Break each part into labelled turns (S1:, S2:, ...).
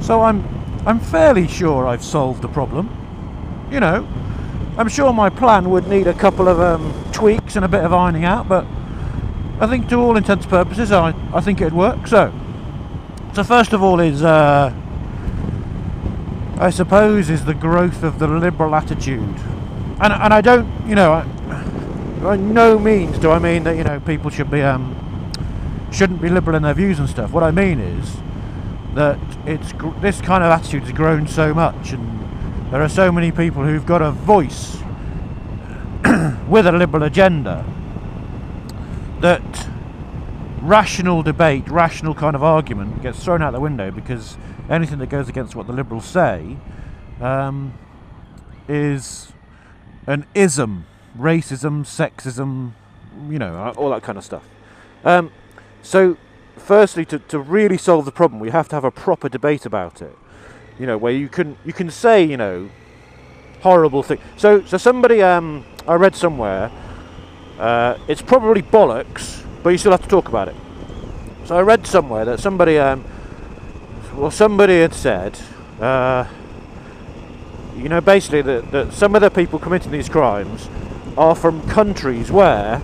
S1: So I'm fairly sure I've solved the problem. You know, I'm sure my plan would need a couple of tweaks and a bit of ironing out, but I think to all intents and purposes I think it'd work. So first of all is I suppose is the growth of the liberal attitude, and I don't, you know, by no means do I mean that, you know, people shouldn't be liberal in their views and stuff. What I mean is that this kind of attitude has grown so much, and there are so many people who've got a voice with a liberal agenda that rational debate, rational kind of argument gets thrown out the window, because anything that goes against what the liberals say is an ism, racism, sexism, you know, all that kind of stuff. So firstly, to really solve the problem, we have to have a proper debate about it, you know, where you can say, you know, horrible things. So somebody, I read somewhere, it's probably bollocks, but you still have to talk about it. So I read somewhere that somebody had said, you know, basically that some of the people committing these crimes are from countries where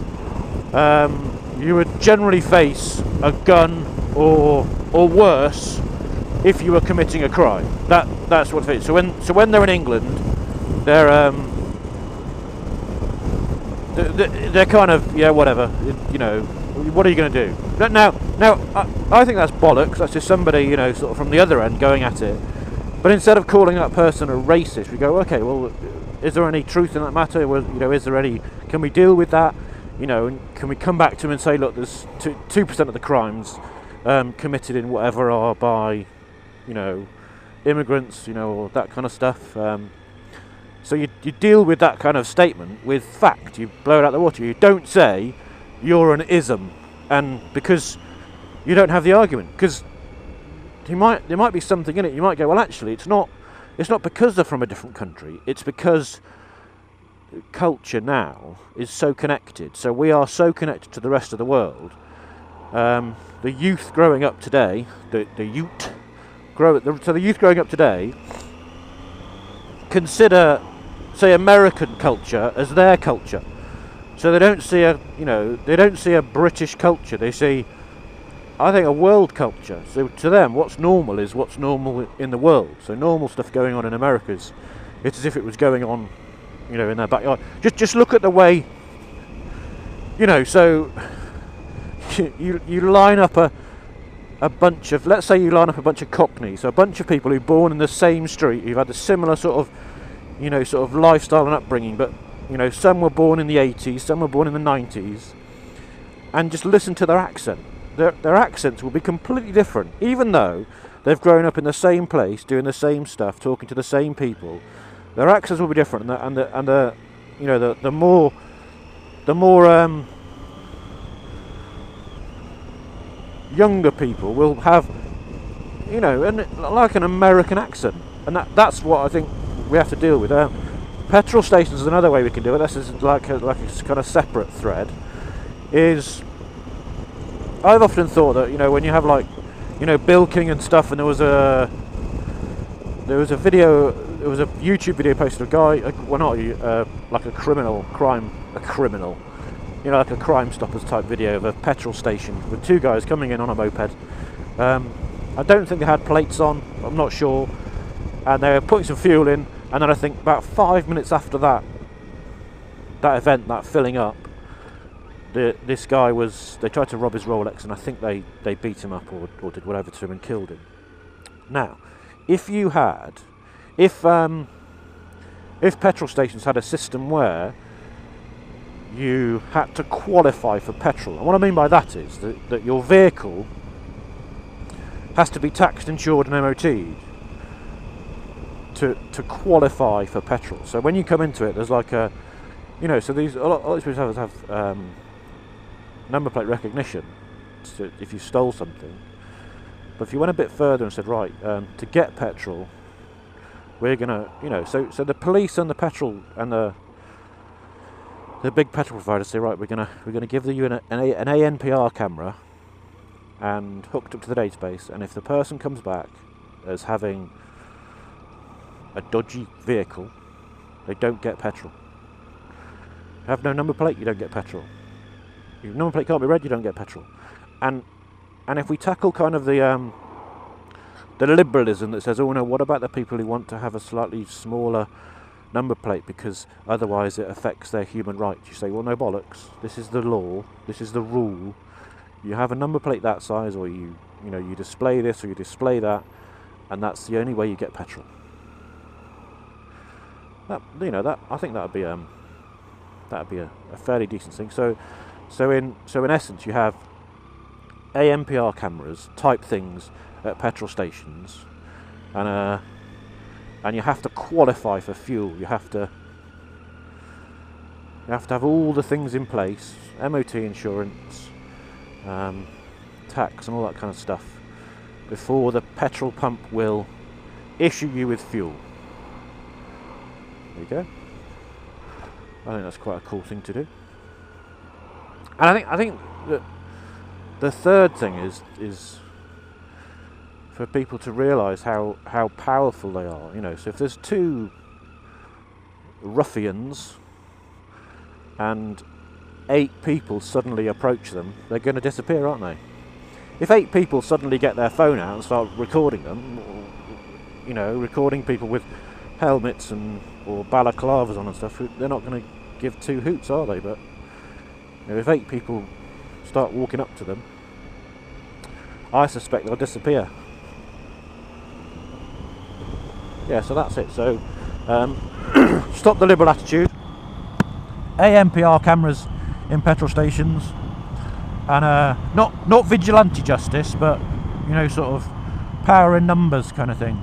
S1: you would generally face a gun or worse if you were committing a crime. That's what it is. So when they're in England, they're kind of, yeah, whatever, you know, what are you going to do? Now I think that's bollocks. That's just somebody, you know, sort of from the other end going at it. But instead of calling that person a racist, we go, okay, well, is there any truth in that matter? Well, you know, can we deal with that? You know, and can we come back to him and say, look, there's 2% of the crimes committed in whatever are by, you know, immigrants, you know, or that kind of stuff. So you deal with that kind of statement with fact. You blow it out the water. You don't say you're an ism, and because you don't have the argument, because there might be something in it. You might go, well, actually, it's not because they're from a different country. It's because culture now is so connected. So we are so connected to the rest of the world. The youth growing up today, the youth growing up today consider, say, American culture as their culture. So they don't see a British culture. They see, I think, a world culture. So to them, what's normal is what's normal in the world. So normal stuff going on in America's, it's as if it was going on, you know, in their backyard. Just look at the way, you know. So you line up a bunch of, let's say you line up a bunch of Cockneys, so a bunch of people who are born in the same street, who've had a similar sort of, you know, sort of lifestyle and upbringing, but, you know, some were born in the 80s, some were born in the 90s, and just listen to their accent. Their accents will be completely different, even though they've grown up in the same place, doing the same stuff, talking to the same people. Their accents will be different, and the you know, the more younger people will have, you know, like an American accent, and that's what I think we have to deal with. Petrol stations is another way we can do it. This is like a kind of separate thread. Is I've often thought that, you know, when you have, like, you know, bilking and stuff, and there was a YouTube video posted of a guy, well, not like a criminal, you know, like a Crime Stoppers type video of a petrol station with two guys coming in on a moped. I don't think they had plates on, I'm not sure, and they were putting some fuel in, and then I think about 5 minutes after that event, that filling up, this guy they tried to rob his Rolex, and I think they beat him up or did whatever to him and killed him. Now, if petrol stations had a system where you had to qualify for petrol, and what I mean by that is that your vehicle has to be taxed, insured and MOT'd to qualify for petrol. So when you come into it, there's like a, you know, so a lot of these people have number plate recognition, so if you stole something. But if you went a bit further and said, right, to get petrol, we're gonna, you know, so the police and the petrol and the big petrol providers say, right, we're gonna give you an ANPR camera and hooked up to the database, and if the person comes back as having a dodgy vehicle, they don't get petrol. You have no number plate, you don't get petrol. Your number plate can't be read, you don't get petrol. And if we tackle kind of the liberalism that says, oh no, what about the people who want to have a slightly smaller number plate because otherwise it affects their human rights? You say, well, no bollocks. This is the law. This is the rule. You have a number plate that size, or you display this or you display that, and that's the only way you get petrol. That I think that'd be a fairly decent thing. So in essence, you have ANPR cameras type things at petrol stations, and you have to qualify for fuel. You have to have all the things in place: MOT insurance, tax, and all that kind of stuff before the petrol pump will issue you with fuel. There you go. I think that's quite a cool thing to do. And I think that the third thing is for people to realise how powerful they are. So if there's two ruffians and 8 people suddenly approach them, they're going to disappear, aren't they? If 8 people suddenly get their phone out and start recording them, recording people with helmets or balaclavas on and stuff, they're not going to give 2 hoots, are they? But if 8 people start walking up to them, I suspect they'll disappear. Yeah, so that's it. So stop the liberal attitude. ANPR cameras in petrol stations, and not vigilante justice, but sort of power in numbers kind of thing.